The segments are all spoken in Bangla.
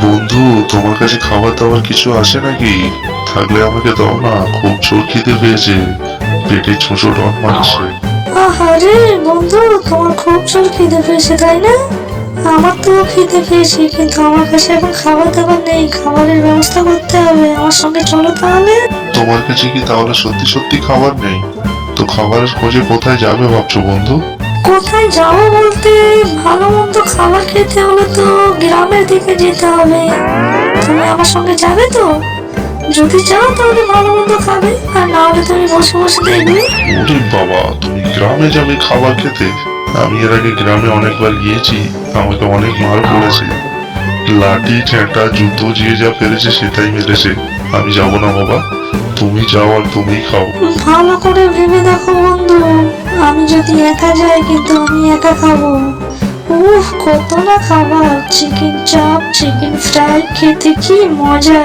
বন্ধু, তোমার কাছে খাবার দাবার কিছু আছে নাকি? থাকলে আমাকে দাও না, খুব জোর খিদে পেয়েছে, পেটে ছোঁচো টন মারছে। আরে বন্ধু, তোমার খুব জোর খিদে পেয়েছে তাই না? আমার তো খিদে পেয়েছে, কিন্তু আমার কাছে এখন খাবার দাবার নেই। খাবারের ব্যবস্থা করতে হবে, আমার সঙ্গে চলো তাহলে। তোমার কাছে কি তাহলে সত্যি সত্যি খাবার নেই? তো খাবারের খোঁজে কোথায় যাবে ভাবছো বন্ধু? কোথায় যাবো বলতে, ভালো মন্দ খাবার খেতে হলে তো গ্রামের দিকে যেতে হবে। তুমি আমার সঙ্গে যাবে তো? যদি যাও তাহলে ভালো মন্দ খাবে, আর না হলে তুমি বসে বসে দেখবে। ওরে বাবা, তুমি গ্রামে যাবে খাবার খেতে? আমি এর আগে গ্রামে অনেকবার গিয়েছি, আমাকে অনেক মার পড়েছে। লাঠি ঠেঁটা জুতো যে যা পেরেছে সেটাই মেরেছে। আমি যাব না বাবা, তুমি যাও আর তুমিই খাও। ভালো করে ভেবে দেখো বন্ধু, আমি যদি একা যাই কিন্তু আমি একা খাবো। উফ, কত না খাবার! চিকেন চাপ, চিকেন ফ্রাই, খেতে কি মজা!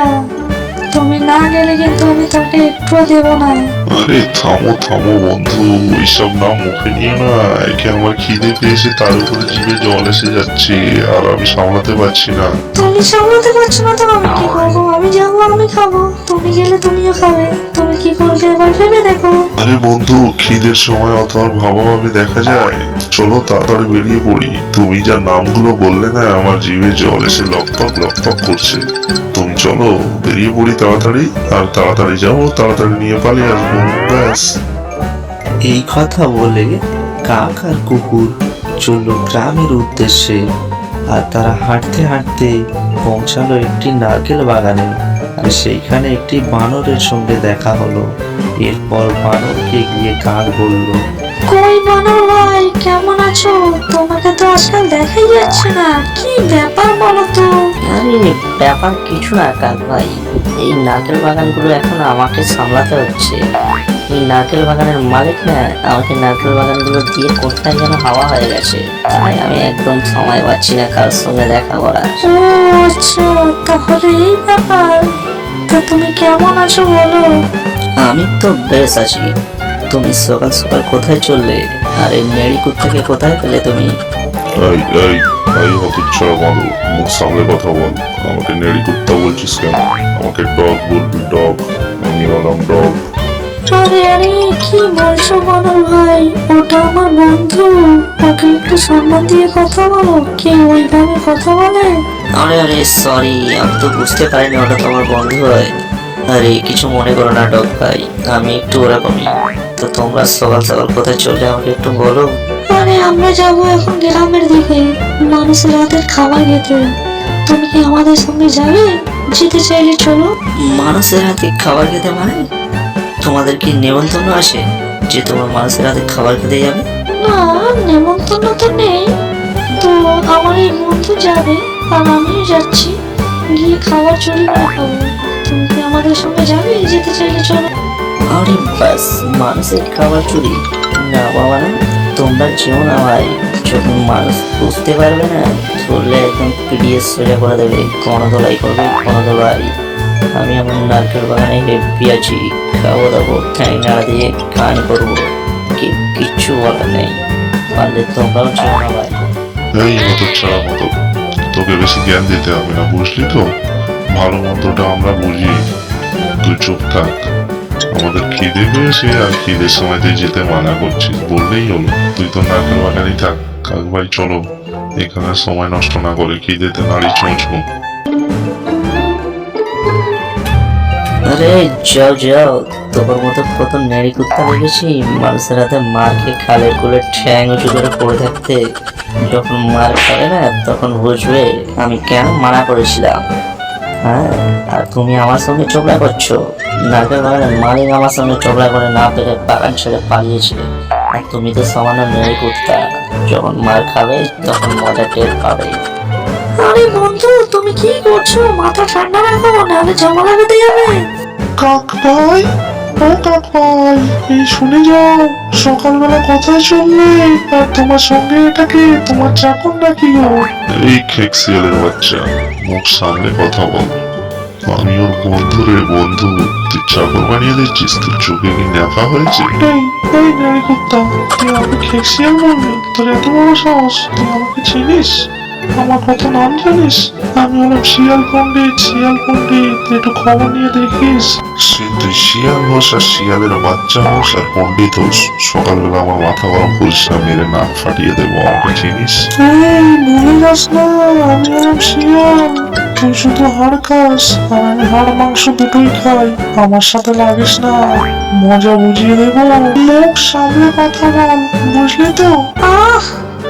তুমি না গেলে কিন্তু আমি তাকে একটু দেবো না। আরে থামো থামো বন্ধু, ওইসব না মুখে নিয়ে না। একে আমার খিদে পেয়েছে, তার উপরে জিভে জল এসে যাচ্ছে, আর আমি সামলাতে পারছি না। তুমি সামলাতে পারছো না তো আমি কি করবো? আমি যাবো, আমি খাবো, তুমি গেলে তুমিও খাবে। তুমি কি করবে এবার ভেবে দেখো। আরে বন্ধু, খিদের সময় অত আর ভাবাভাবি দেখা যায়? চলো তাড়াতাড়ি বেরিয়ে পড়ি। তুমি যা নামগুলো বললে না, আমার জিভে জল এসে লকপক করছে। তুমি চলো বেরিয়ে পড়ি তাড়াতাড়ি, আর তাড়াতাড়ি যাবো, তাড়াতাড়ি নিয়ে পালিয়ে আসবো, ব্যাস। এই কথা বলে কাক আর কুকুর চলল গ্রামের উদ্দেশ্যে। আর তারা হাঁটতে হাঁটতে পৌঁছালো একটি নারকেল বাগানে। আর সেইখানে একটি বানরের সঙ্গে দেখা হলো। এরপর বানরকে গিয়ে কাক বলল, কই বানর ভাই, কেমন আছো? তোমাকে তো আজকাল দেখাই যাচ্ছে না, কি ব্যাপার বলো তো? আরে ব্যাপার কিছু না কাক ভাই, এই নারকেল বাগানগুলো এখন আমাকে সামলাতে হচ্ছে। এই নারকেল বাগানের মালিক না আমাকে নারকেল বাগানগুলো দিয়ে কোথায় যেন হাওয়া হয়ে গেছে, তাই আমি একদম সময় পাচ্ছি না কার সঙ্গে দেখা করার। ও আচ্ছা, তাহলে এই ব্যাপার। তা তুমি কেমন আছো বলো? আমি তো বেশ আছি। তুমি সকাল সকাল কোথায় চললে? আর এই নেড়ি কুত্তাকে কোথায় পেলে তুমি? এই এই এই হতচ্ছাড়া বাঁদর, মুখ সামলে কথা বল। আমাকে নেড়ি কুত্তা বলছিস কেন? আমাকে ডগ বলবি, ডগ। আমি হলাম ডগ। আরে আরে, কি বলছো বানর ভাই? ওটা আমার বন্ধু, ওকে একটু সম্মান দিয়ে কথা বলো। কে ওইভাবে কথা বলে? আরে আরে সরি, আমি তো বুঝতে পারিনি ওটা তোমার বন্ধু হয়। আরে কিছু মনে করো না ডগ ভাই, আমি একটু ওরকমই। তো তোমরা সকাল সকাল কোথায় চললে আমাকে একটু বলো। আরে আমরা যাবো এখন গ্রামের দিকে, মানুষের হাতের খাবার খেতে। তুমি কি আমাদের সঙ্গে যাবে? যেতে চাইলে চলো। মানুষের হাতে খাবার খেতে মানে তোমাদের কি নেমন্তন্ন আসে যে তোমরা মানুষের হাতে খাবার খেতে যাবে? না, নেমন্তন্ন তো নেই। তো আমার এই বন্ধু যাবে, আর আমিও যাচ্ছি। গিয়ে খাবার চুরি করে খাবো। তুমি কি আমাদের সঙ্গে যাবে? যেতে চাইলে চলো। আরে বাস, মানুষের খাবার চুরি? না বাবা না, তোমরা যেও না ভাই। যখন মানুষ বুঝতে পারবে না, ধরলে একদম পিডিএ সোজা করে দেবে, গণধোলাই করবে, গণধোলাই। আমি আমার নারকেল বাগানে হেপি আছি, খাবো দাবো, ঠ্যাং নাড়া দিয়ে গান করবো, কিচ্ছু বলার নেই। পারলে তোমরাও যেও না ভাই। এই হতচ্ছাড়া মতো, তোকে বেশি জ্ঞান দিতে হবে না, বুঝলি তো? ভালো মন্দটা আমরা বুঝি, তুই চুপ থাক। আমাদের খিদে পেয়েছে, আর খিদের সময় তুই যেতে মানা করছিস, বললেই হলো। তুই তো নারকেল বাগানেই থাক। কাক ভাই চলো, এখানে সময় নষ্ট না করে খিদেতে নাড়ি চোঁচবো। আরে যাও যাও, তোর মতো কত নেড়ি কুত্তা দেখেছি মানুষের হাতে মার খেয়ে খালের কোলে ঠ্যাং উঁচু করে পড়ে থাকতে। যখন মার খাবে না তখন বুঝবে আমি কেন মানা করেছিলাম। হ্যাঁ, আর তুমি আমার সঙ্গে চোখলা করছো? নারকেল বাগানের মালিক আমার সঙ্গে চোখলা করে না পেরে বাগান ছেড়ে পালিয়েছে, আর তুমি তো সামান্য নেড়ি কুত্তা। যখন মার খাবে তখন মজা টের পাবে। আরে বন্ধু, তুমি কি করছো? মাথা ঠান্ডা রাখো, নাহলে ঝামেলা বেঁধে যাবে। কাক ভাই, ও কাক ভাই, এই শুনে যাও, সকালবেলা কোথায় চললে? আর তোমার সঙ্গে এটাকে তোমার চাকর নাকি গো? এই খেক শিয়ালের বাচ্চা, মুখ সামলে কথা বল। আমি ওর বন্ধু রে বন্ধু, তুই চাকর বানিয়ে দিচ্ছিস? তোর চোখে কি নেফা হয়েছে? এই এই নারী কুত্তা, তুই আমাকে খেকশিয়াল বলবি? তোর এত বড় সাহস! তুই আমাকে চিনিস? আমার কত নাম জানিস? আমি হলাম শিয়াল পণ্ডিত, শিয়াল পণ্ডিত। তুই একটু খবর নিয়ে দেখিস। সে তুই শিয়াল হোস আর শিয়ালের বাচ্চা হোস আর পণ্ডিত হোস, সকালবেলা আমার মাথা গরম করিস না, মেরে নাক ফাটিয়ে দেবো। আমাকে চিনিস? এই ভুলে যাস না, আমি হলাম শিয়াল। তুই শুধু হাড় খাস আর আমি হাড় মাংস দুটোই খাই। আমার সাথে লাগিস না, মজা বুঝিয়ে দেবো। মুখ সামনে কথা বল, বুঝলি তো? আহ,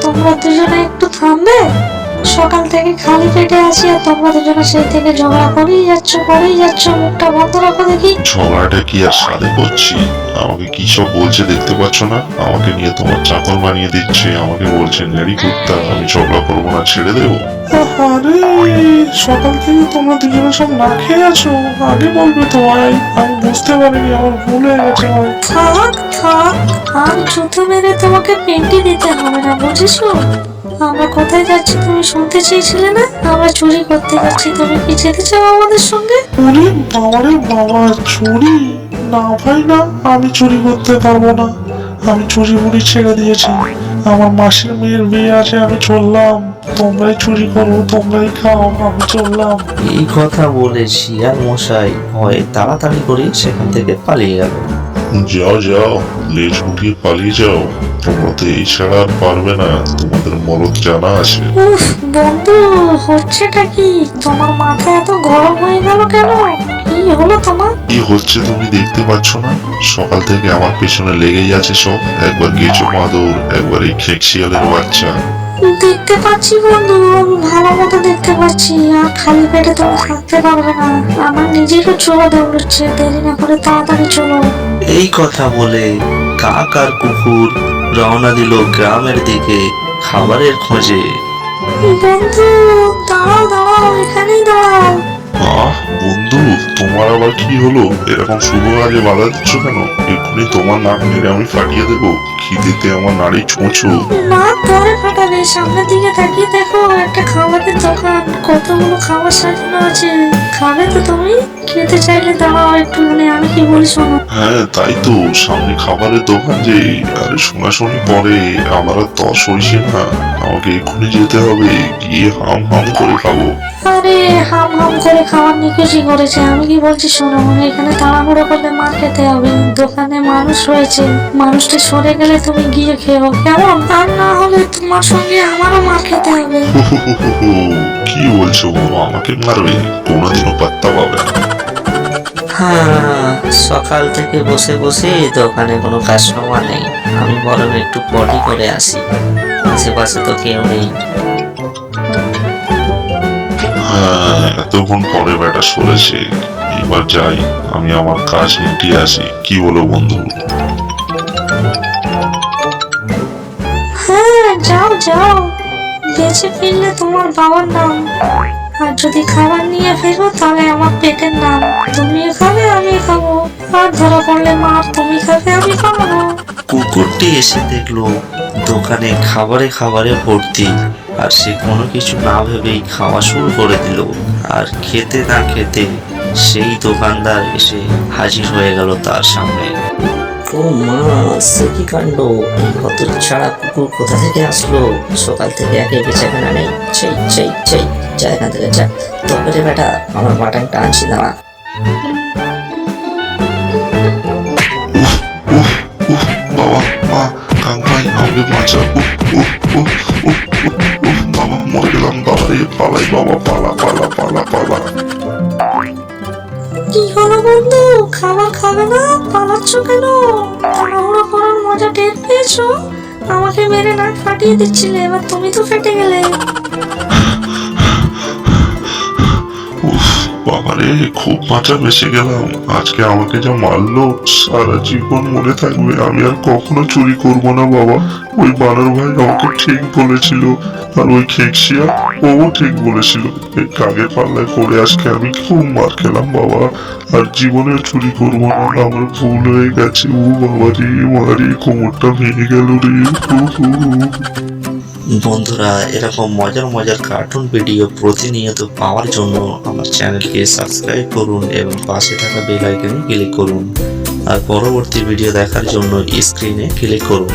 তোমরা দুজনে একটু থামবে? সকাল থেকে খালি পেটে আছি আর তোমরা দুজনে সেই থেকে ঝগড়া করেই যাচ্ছ। মুখটা বন্ধ রাখো দেখি। ঝগড়াটা কি আর সাধে করছি? আমাকে কি সব বলছে দেখতে পাচ্ছ না? আমাকে নিয়ে তোমার চাকর বানিয়ে দিচ্ছে, আমাকে বলছে নেড়ি কুত্তা। আমি ঝগড়া করবো না, ছেড়ে দেবো? আরে সকাল থেকে তোমরা দুজনে সব না খেয়ে আছো, আগে বলবে তো ভাই। আমি বুঝতে পারিনি, আমার ভুল হয়ে গেছে ভাই। থাক আর জুতো মেরে তোমাকে পেন্টি দিতে হবে না, বুঝেছো? আমরা কোথায় যাচ্ছি তুমি শুনতে চেয়েছিলে না? আমরা চুরি করতে যাচ্ছি, তুমি কি যেতে চাও আমাদের সঙ্গে? ওরে বাবারে বাবা, চুরি? না ভাই না, আমি চুরি করতে পারবো না। আমি চুরি বুড়ি ছেড়ে দিয়েছি। আমার মাসির মেয়ের বিয়ে আছে, আমি চললাম। তোমরাই চুরি করো, তোমরাই খাও, আমি চললাম। এই কথা বলে শিয়াল মশাই ভয়ে তাড়াতাড়ি করে সেখান থেকে পালিয়ে গেল। যাও লেজ গুটিয়ে পালিয়ে যাও। তোমরা তো এই ছাড়া আর পারবে না, তোমাদের মরদ জানা আছে। উফ বন্ধু, হচ্ছেটা কি? তোমার মাথা এত গরম হয়ে গেল কেন? কি হলো তোমার? কি হচ্ছে তুমি দেখতে পাচ্ছ না? সকাল থেকে আমার পেছনে লেগেই আছে সব। একবার গেছো মাদুর, একবার এই খেকশিয়ালের বাচ্চা। দেখতে পাচ্ছি বন্ধু, আমি ভালো মতো দেখতে পাচ্ছি। আর খালি পেটে তুমি থাকতে পারবে না, আমার নিজেরও চোখ দৌড়চ্ছে। দেরি না করে তাড়াতাড়ি চলো। এই কথা বলে কাক আর কুকুর রওনা দিল গ্রামের দিকে খাবারের খোঁজে। বন্ধু দাঁড়াও, এখানেই দাঁড়াও। বন্ধু, তোমার আবার কি হলো? এরকম শুভ কাজে বাধা দিচ্ছ কেন? এক্ষুনি তোমার নাক মেরে আমি ফাটিয়ে দেবো। খিদেতে আমার নাড়ি ছোঁচো। না পরে ফাটাবে, সামনের দিকে তাকিয়ে দেখো, একটা খাবারের দোকান, কতগুলো খাবার সাজানো আছে। খাবে তো তুমি? খেতে চাইলে দাঁড়াও একটুখানি, আমি কি বলি শোনো। হ্যাঁ তাই তো, সামনে খাবারের দোকান যে। আরে শোনাশুনি পরে আমার আর তস হইছে না। আমাকে এক্ষুনি যেতে হবে, গিয়ে হাম হাম করে খাবো। আরে হাম করে খাওয়ার নিকুচি করেছে। আমি কি বলছি শোনো, এখানে তাড়াহুড়ো করলে মার খেতে হবে। দোকানে মানুষ রয়েছে, মানুষটা সরে গেলে তুমি গিয়ে খেও, কেমন? আর না হলে তোমার সঙ্গে আমারও মার খেতে হবে। কি বলছো বলো? আমাকে মারবে? কোনোদিনও পাত্তা পাবে না। হ্যাঁ, সকাল থেকে বসে বসে দোকানে কোনো কাস্টমার নেই। আমি বরং একটু পটি করে আসি, আশেপাশে তো কেউ নেই। হ্যাঁ, এতক্ষণ পরে বেটা সরেছে। এবার যাই, আমি আমার কাজ মিটিয়ে আসি। কি বলো বন্ধু? হ্যাঁ যাও, বেঁচে ফিরলে তোমার বাবার নাম, আর যদি খাবার নিয়ে ফেরো তাহলে আমার পেটের নাম। তুমিও খাবে, আমি খাবো, আর ধরা পড়লে মার তুমি খাবে, আমি খাবো না। কুকুরটি এসে দেখলো দোকানে খাবারে ভর্তি, আর সে কোনো কিছু না ভেবেই খাওয়া শুরু করে দিল। আর খেতে না খেতে সেই দোকানদার এসে হাজির হয়ে গেল তার সামনে। ও মা, সে কি কাণ্ড! কত ছাড়া কুকুর কোথা থেকে আসলো? সকাল থেকে একে বেচাকেনা নেই। সেই যা এখান থেকে যা। তবে বেটা, আমার মাটনটা আনছি, দাঁড়া। বাবা, মা, কাক ভাই, আমাকে বাঁচা। বাবা, মরে গেলাম। বাবা রে, পালাই বাবা, পালা। কি হলো বন্ধু, খাবার খাবে না? পালাচ্ছ কেন? তাড়াহুড়ো করার মজা টের পেয়েছো? আমাকে মেরে নাক ফাটিয়ে দিচ্ছিলে, এবার তুমি তো ফেটে গেলে। বাবারে, খুব বাঁচা বেঁচে গেলাম। আজকে আমাকে যা মারলো, সারা জীবন মনে থাকবে। আমি আর কখনো চুরি করব না বাবা। ওই বানর ভাই আমাকে ঠিক বলেছিল, আর ওই খেকশিয়া ও ঠিক বলেছিল। এই কাগের পাল্লায় পড়ে আজকে আমি খুব মার খেলাম বাবা। আর জীবনে চুরি করব না, আমার ভুল হয়ে গেছে। ও বাবা রে, মারি কোমরটা ভেঙে গেল রে। বন্ধুরা, এরকম মজার মজার কার্টুন ভিডিও প্রতিনিয়ত পাওয়ার জন্য আমার চ্যানেলকে সাবস্ক্রাইব করুন এবং পাশে থাকা বেল আইকনে ক্লিক করুন। আর পরবর্তী ভিডিও দেখার জন্য স্ক্রিনে ক্লিক করুন।